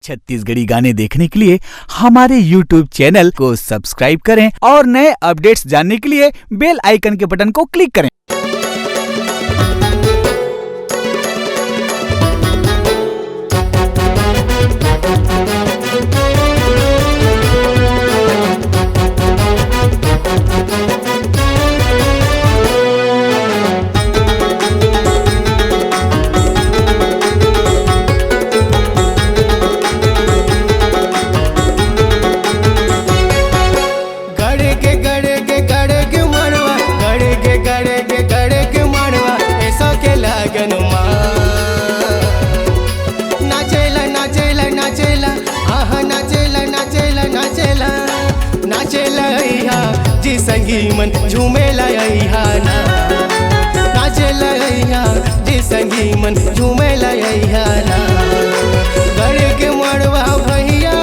छत्तीसगढ़ी गाने देखने के लिए हमारे YouTube चैनल को सब्सक्राइब करें और नए अपडेट्स जानने के लिए बेल आइकन के बटन को क्लिक करें। जी संगी मन झूमेला अइहा ना नाचेला अइहा जी संगी मन झूमेला अइहा ना गड़े के मड़वा भैया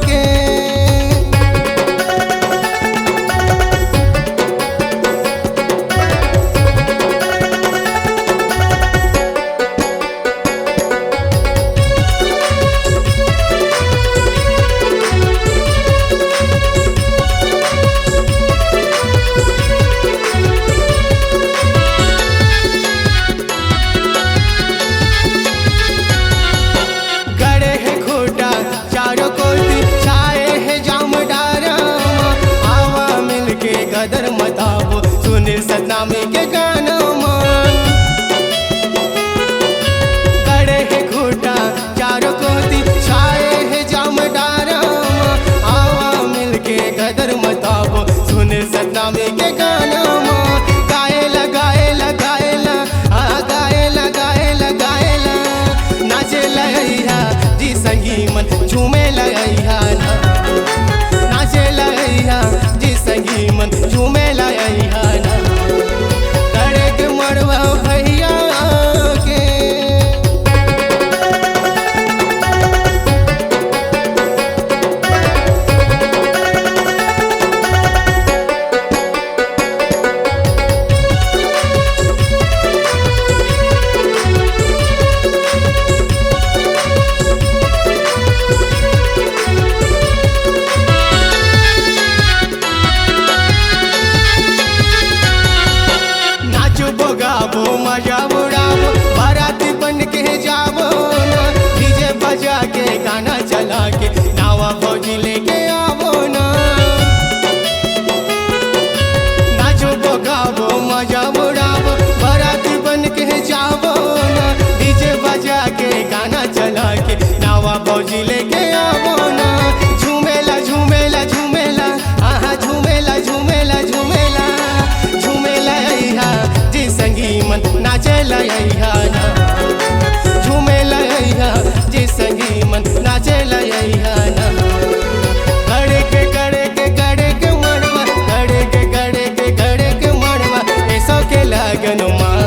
के गदर मताबो सुनील सतनामी के गाना करे है घोटा चारों कोती छाए है जाम डारा आवा मिल के गदर मताबो सुनील सतनामी के गाना गाएला गाएला गाएला गाएला गाएला गाएला नाचेला अइहा जी संगी मन झूमेला अइहा ना नाचेला अइहा जी संगी मन झूमेला अइहा ना करे के मड़वा भैया के मजा उड़ावो बाराती बन के जावो ना डीजे बजा के गाना चला के नावा फौजी लेके आवो ना नाचो गावो मजा उड़ावो बाराती बन के जावो ना डीजे बजा के गाना चला के नावा फौजी लेके आवो ना झूमेला झूमेला झूमेला आहा झूमेला झूमेला झूमेला झूमेला अइहा जी संगी मन नाचेला अइहा ना झूमेला अइहा जी संगी मन नाचेला अइहा ना गड़े के मड़वा गड़े के मड़वा ऐसो के लगन माँ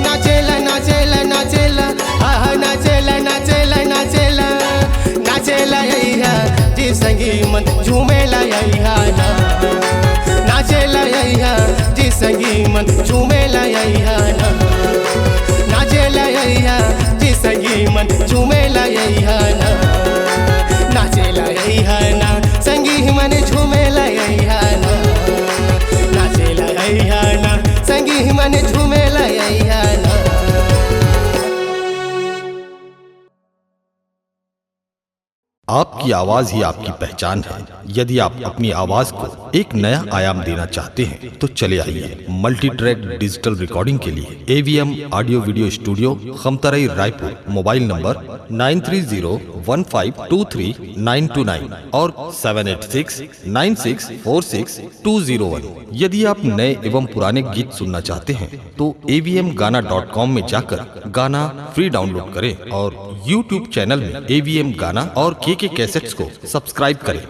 नाचेला नाचेला नाचेला आहा नाचेला नाचेला नाचेला नाचेला अइहा जी संगी मन झूमेला अइहा ना नाचेला अइहा जी संगी मन झूमेला अइहा ना नाचेला अइहा जी संगी मन झूमेला अइहा ना नाचेला अइहा ना संगी मन झूमेला अइहा ना नाचेला अइहा ना संगी मन झूमेला अइहा ना। आपकी आवाज ही आपकी पहचान है। यदि आप अपनी आवाज को एक नया आयाम देना चाहते हैं तो चले आइए मल्टी ट्रैक डिजिटल रिकॉर्डिंग के लिए AVM audio video studio Khamtarai Raipur. Mobile number 9301523929 और 7869646201। यदि आप नए एवं पुराने गीत सुनना चाहते हैं तो avmgana.com में जाकर गाना फ्री डाउनलोड करें और YouTube चैनल में AVM गाना और के कैसेट्स को सब्सक्राइब करें।